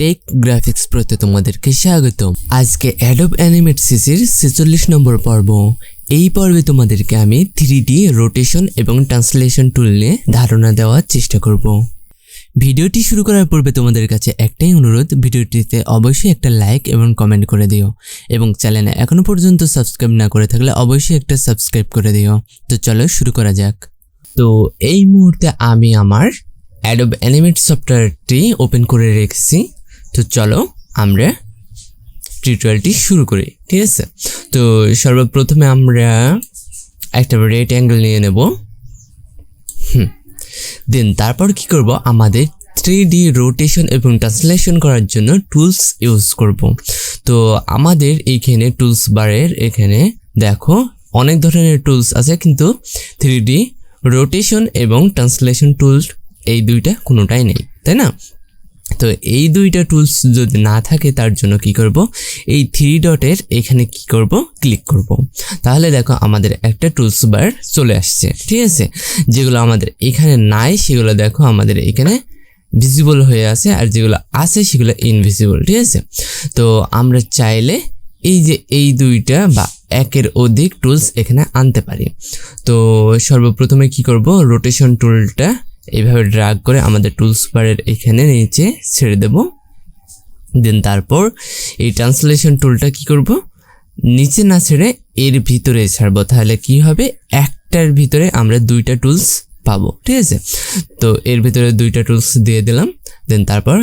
Take graphics প্রতে তোমাদেরকে স্বাগতম। আজকে অ্যাডোব অ্যানিমেট সিসির 46 নম্বর পর্ব। এই পর্বে তোমাদেরকে আমি 3D রোটেশন এবং ট্রান্সলেশন টুল নিয়ে ধারণা দেওয়ার চেষ্টা করব। ভিডিওটি শুরু করার পূর্বে তোমাদের কাছে একটাই অনুরোধ, ভিডিওটিতে অবশ্যই একটা লাইক এবং কমেন্ট করে দিও এবং চ্যানেলে এখনো পর্যন্ত সাবস্ক্রাইব না করে থাকলে অবশ্যই একটা সাবস্ক্রাইব করে দিও। তো চলো শুরু করা যাক। তো এই মুহূর্তে আমি আমার অ্যাডোব অ্যানিমেট সফটওয়্যারটি ওপেন করে রেখেছি। তো চলো আমরা টিউটোরিয়ালটি শুরু করি, ঠিক আছে? তো সর্বপ্রথমে আমরা একটা রেড অ্যাঙ্গেল নিয়ে নেব। দেন তারপর কি করব, আমাদের 3D রোটেশন এবং ট্রান্সলেশন করার জন্য টুলস ইউজ করব। তো আমাদের এইখানে টুলস বারের এখানে দেখো অনেক ধরনের টুলস আছে, কিন্তু 3D রোটেশন এবং ট্রান্সলেশন টুলস এই দুইটা কোনোটাই নেই, তাই না? তো এই দুইটা টুলস যদি না থাকে তার জন্য কি করব, এই 3 ডটের এখানে কি করব, ক্লিক করব। তাহলে দেখো আমাদের একটা টুলস বার চলে আসছে, ঠিক আছে? যেগুলো আমাদের এখানে নাই সেগুলো দেখো আমাদের এখানে ভিজিবল হয়ে আছে, আর যেগুলো আছে সেগুলো ইনভিজিবল, ঠিক আছে? তো আমরা চাইলে এই যে এই দুইটা বা একের অধিক টুলস এখানে আনতে পারি। তো সর্বপ্রথমে কি করব, রোটেশন টুলটা এইভাবে ড্র্যাগ করে আমাদের টুলস বারের এখানে নিচে ছেড়ে দেব। দেন তারপর এই ট্রান্সলেশন টুলটা কি করব, নিচে না ছেড়ে এর ভিতরে ছাড়বো। তাহলে কি হবে, একটার ভিতরে আমরা দুইটা টুলস পাবো, ঠিক আছে? তো এর ভিতরে দুইটা টুলস দিয়ে দিলাম। দেন তারপর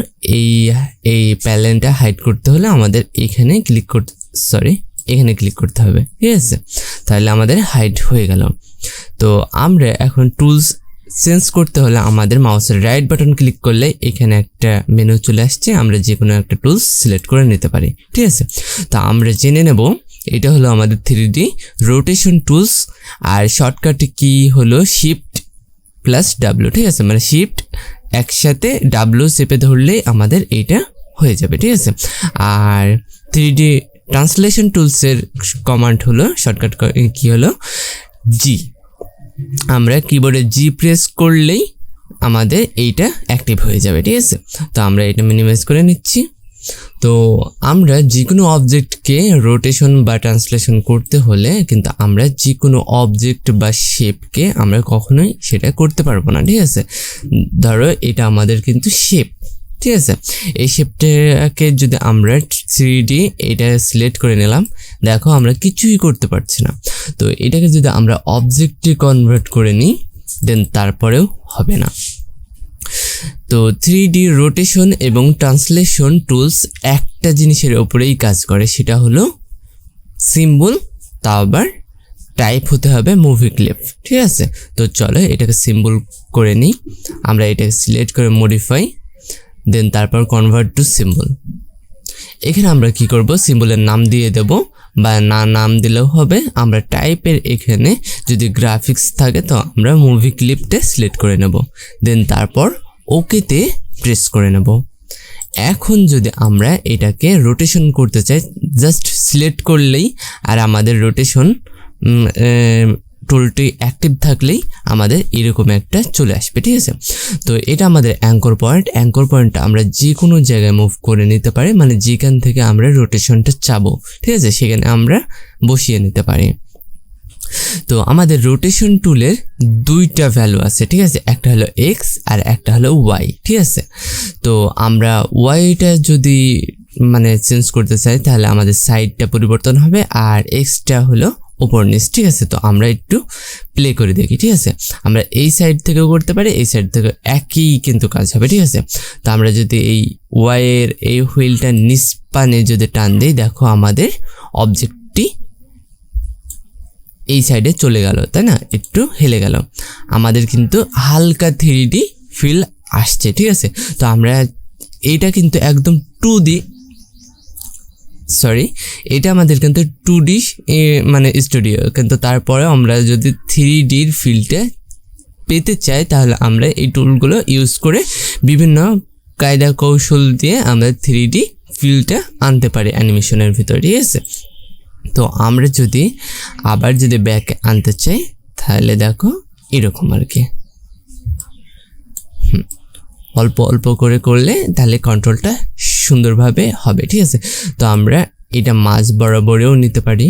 এই প্যালেনটা হাইড করতে হলে আমাদের এখানে ক্লিক করতে হবে, ঠিক আছে? তাহলে আমাদের হাইড হয়ে গেল। তো আমরা এখন টুলস চেঞ্জ করতে হলে আমাদের মাউসের রাইট বাটন ক্লিক করলে এখানে একটা মেনু চলে আসছে, আমরা যে কোনো একটা টুলস সিলেক্ট করে নিতে পারি, ঠিক আছে? তা আমরা জেনে নেব এটা হলো আমাদের 3D রোটেশন টুলস, আর শর্টকাটে কি হলো Shift+W, ঠিক আছে? মানে শিফট একসাথে W চেপে ধরলেই আমাদের এইটা হয়ে যাবে, ঠিক আছে? আর 3D ট্রান্সলেশন টুলসের কমান্ড হলো শর্টকাট কি হলো G। আমরা কিবোর্ডে G প্রেস করলেই আমাদের এইটা অ্যাক্টিভ হয়ে যাবে, ঠিক আছে? তো আমরা এটা মিনিমাইজ করে নিচ্ছি। তো আমরা যে কোনো অবজেক্টকে রোটেশন বা ট্রান্সলেশন করতে হলে কিন্তু আমরা যে কোনো অবজেক্ট বা শেপকে আমরা কখনোই সেটা করতে পারবো না, ঠিক আছে? ধরো এটা আমাদের কিন্তু শেপ, ঠিক আছে? এই শেপটাকে যদি আমরা 3D এটা সিলেক্ট করে নিলাম, দেখো আমরা কিছুই করতে পারছি না। তো এটাকে যদি আমরা অবজেক্টে কনভার্ট করে নিই, দেন তারপরেও হবে না। তো 3D রোটেশন এবং ট্রান্সলেশন টুলস একটা জিনিসের উপরেই কাজ করে, সেটা হলো সিম্বল, তা আবার টাইপ হতে হবে মুভি ক্লিপ, ঠিক আছে? তো চলো এটাকে সিম্বল করে নিই। আমরা এটাকে সিলেক্ট করে মডিফাই, দেন তারপর কনভার্ট টু সিম্বল। এখানে আমরা কি করব, সিম্বলের নাম দিয়ে দেব, বা না নাম দিলেও হবে। আমরা টাইপের এখানে যদি গ্রাফিক্স থাকে তো আমরা মুভি ক্লিপটা সিলেক্ট করে নেব, দেন তারপর ওকেতে প্রেস করে নেব। এখন যদি আমরা এটাকে রোটেশন করতে চাই, জাস্ট সিলেক্ট করলেই আর আমাদের রোটেশন টুলটি অ্যাক্টিভ থাকলেই আমাদের এরকম একটা চলে আসবে, ঠিক আছে? তো এটা আমাদের অ্যাঙ্কর পয়েন্টটা আমরা যে কোনো জায়গায় মুভ করে নিতে পারি, মানে যেখান থেকে আমরা রোটেশনটা চাবো, ঠিক আছে? সেখানে আমরা বসিয়ে নিতে পারি। তো আমাদের রোটেশন টুলের দুইটা ভ্যালু আছে, ঠিক আছে? একটা হলো X আর একটা হলো Y, ঠিক আছে? তো আমরা Yটা যদি মানে চেঞ্জ করতে চাই তাহলে আমাদের সাইডটা পরিবর্তন হবে, আর Xটা হলো উপর নিচ, ঠিক আছে? তো আমরা একটু প্লে করে দেখি, ঠিক আছে? আমরা এই সাইড থেকেও করতে পারি, এই সাইড থেকে একই কিন্তু কাজ হবে, ঠিক আছে? তো আমরা যদি এই Y এর এই হুইলটা নিচ পানে যদি টান দিই, দেখো আমাদের অবজেক্টটি এই সাইডে চলে গেল, তাই না? একটু হেলে গেল, আমাদের কিন্তু হালকা 3D ফিল আসছে, ঠিক আছে? তো আমরা এটা কিন্তু একদম 2D, এটা আমাদের কিন্তু 2D মানে স্টুডিও, কিন্তু তারপরে আমরা যদি 3D ফিলটা পেতে চাই তাহলে আমরা এই টুলগুলো ইউজ করে বিভিন্ন কায়দা কৌশল দিয়ে আমরা 3D ফিলটা আনতে পারি অ্যানিমেশনের ভিতরে, ঠিক আছে? তো আমরা যদি আবার ব্যাক আনতে চাই তাহলে দেখো এরকম আর কি। অল্প অল্প করে করলে তাহলে কন্ট্রোলটা সুন্দরভাবে হবে, ঠিক আছে। তো আমরা এটা মাঝ বরাবরেও নিতে পারি,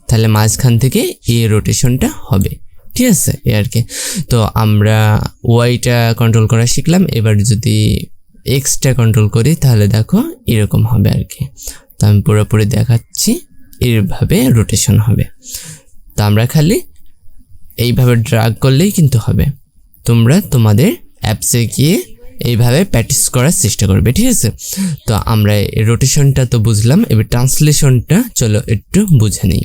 তাহলে মাঝখান থেকে এই রোটেশনটা হবে, ঠিক আছে, এই আর কি। তো আমরা ওয়াইটা কন্ট্রোল করা শিখলাম, এবার যদি এক্সটা কন্ট্রোল করি তাহলে দেখো এরকম হবে আর কি। তো আমি পুরোপুরি দেখাচ্ছি, এইভাবে রোটেশন হবে। তো আমরা খালি এইভাবে ড্র্যাগ করলেই কিন্তু হবে। তোমরা তোমাদের অ্যাপসে গিয়ে এইভাবে প্র্যাকটিস করার চেষ্টা করবে, ঠিক আছে। তো আমরা রোটেশনটা তো বুঝলাম, এবার ট্রান্সলেশনটা চলো একটু বুঝে নিই।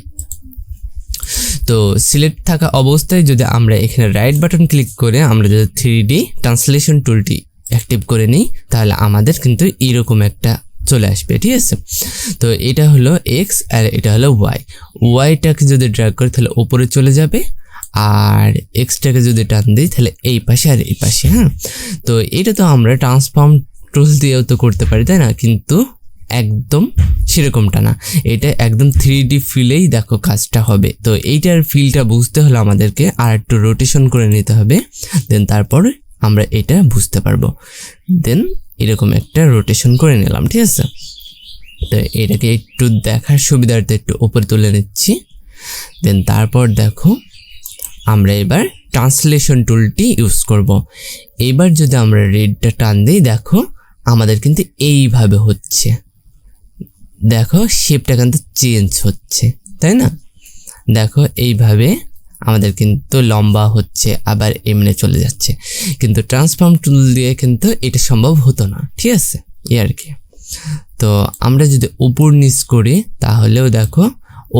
তো সিলেক্ট থাকা অবস্থায় যদি আমরা এখানে রাইট বাটন ক্লিক করে আমরা যদি 3D ট্রান্সলেশন টুলটি অ্যাক্টিভ করে নিই তাহলে আমাদের কিন্তু এরকম একটা চলে আসবে, ঠিক আছে। তো এটা হলো এক্স আর এটা হলো ওয়াই। ওয়াইটাকে যদি ড্র্যাগ করি তাহলে উপরে চলে যাবে, আর এক্সটাকে যদি টান দিই তাহলে এই পাশে আর এই পাশে। হ্যাঁ, তো এটা তো আমরা ট্রান্সফর্ম টুলস দিয়েও তো করতে পারি, তাই না? কিন্তু একদম সেরকমটা না, এটা একদম 3D ফিলেই দেখো কাজটা হবে। তো এইটার ফিলটা বুঝতে হলে আমাদেরকে আর একটু রোটেশন করে নিতে হবে, দেন তারপর আমরা এটা বুঝতে পারবো। দেন এরকম একটা রোটেশন করে নিলাম, ঠিক আছে। তো এটাকে একটু দেখার সুবিধার্থে একটু উপরে তুলে নিচ্ছি। দেন তারপর দেখো আমরা এবার ট্রান্সলেশন টুলটি ইউজ করব। এবার যদি আমরা রেডটা টান দিই দেখো আমাদের কিন্তু এইভাবে হচ্ছে, দেখো শেপটা কিন্তু চেঞ্জ হচ্ছে, তাই না? দেখো এইভাবে আমাদের কিন্তু লম্বা হচ্ছে আবার এমনি চলে যাচ্ছে, কিন্তু ট্রান্সফর্ম টুল দিয়ে কিন্তু এটা সম্ভব হতো না, ঠিক আছে, এই আর কি। তো আমরা যদি উপর নিচ করি তাহলেও দেখো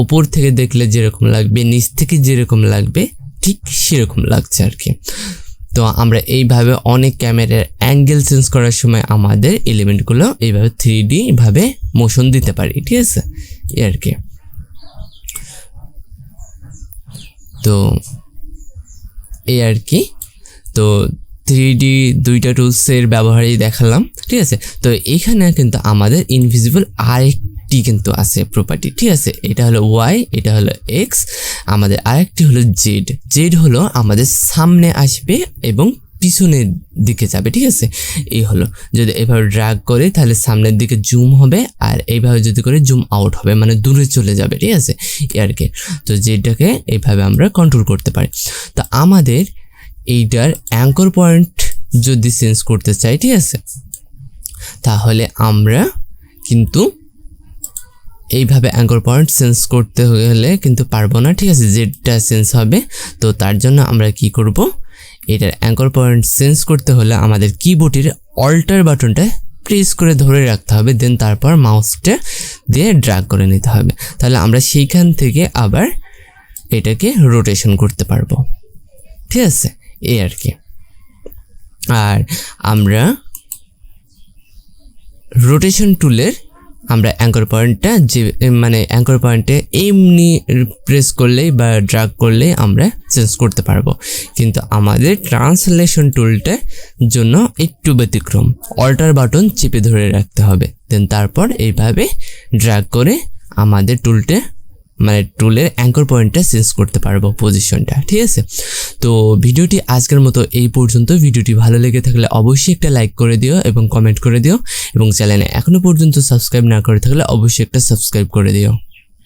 উপর থেকে দেখলে যেরকম লাগবে নিচ থেকে যেরকম লাগবে ঠিক সেরকম লাগছে আর কি। তো আমরা এইভাবে অনেক ক্যামেরার অ্যাঙ্গেল চেঞ্জ করার সময় আমাদের এলিমেন্টগুলো এইভাবে 3D ভাবে মোশন দিতে পারি, ঠিক আছে, এই আর কি। তো এই আর কি। তো 3D দুইটা টুলসের ব্যবহারই দেখালাম, ঠিক আছে। তো এখানে কিন্তু আমাদের ইনভিজিবল আরেকটি কিন্তু আছে প্রপার্টি, ঠিক আছে। এটা হলো ওয়াই, এটা হলো এক্স, আমাদের আরেকটি হলো জেড। জেড হলো আমাদের সামনে আসবে এবং পিছনের দিকে যাবে, ঠিক আছে। এই হলো যদি এভাবে ড্র্যাগ করে তাহলে সামনের দিকে জুম হবে, আর এইভাবে যদি করে জুম আউট হবে, মানে দূরে চলে যাবে, ঠিক আছে, আর কি। তো যেটাকে এইভাবে আমরা কন্ট্রোল করতে পারি। তো আমাদের এইটার অ্যাঙ্কর পয়েন্ট যদি চেঞ্জ করতে চাই, ঠিক আছে, তাহলে আমরা কিন্তু এইভাবে অ্যাঙ্কর পয়েন্ট চেঞ্জ করতে হলে কিন্তু পারবো না, ঠিক আছে, যেটা চেঞ্জ হবে। তো তার জন্য আমরা কি করব, এটার অ্যাঙ্কর পয়েন্ট চেঞ্জ করতে হলে আমাদের কিবোর্ডের অল্টার বাটনটা প্রেস করে ধরে রাখতে হবে, দেন তারপর মাউসটা দিয়ে ড্র্যাগ করে নিতে হবে, তাহলে আমরা সেইখান থেকে আবার এটাকে রোটেশন করতে পারবো, ঠিক আছে, এই আর কি। আর আমরা রোটেশন টুলের আমরা অ্যাঙ্কর পয়েন্টটা যে মানে অ্যাঙ্কর পয়েন্টে এমনি প্রেস করলেই বা ড্র্যাগ করলেই আমরা চেঞ্জ করতে পারবো, কিন্তু আমাদের ট্রান্সলেশন টুলটার জন্য একটু ব্যতিক্রম, অল্টার বাটন চেপে ধরে রাখতে হবে, দেন তারপর এইভাবে ড্র্যাগ করে আমাদের টুলটা মানে টুলের অ্যাঙ্কর পয়েন্টটা চেঞ্জ করতে পারবো পজিশনটা, ঠিক আছে। তো ভিডিওটি আজকের মতো এই পর্যন্ত। ভিডিওটি ভালো লেগে থাকলে অবশ্যই একটা লাইক করে দিও এবং কমেন্ট করে দিও, এবং চ্যানেলে এখনো পর্যন্ত সাবস্ক্রাইব না করে থাকলে অবশ্যই একটা সাবস্ক্রাইব করে দিও।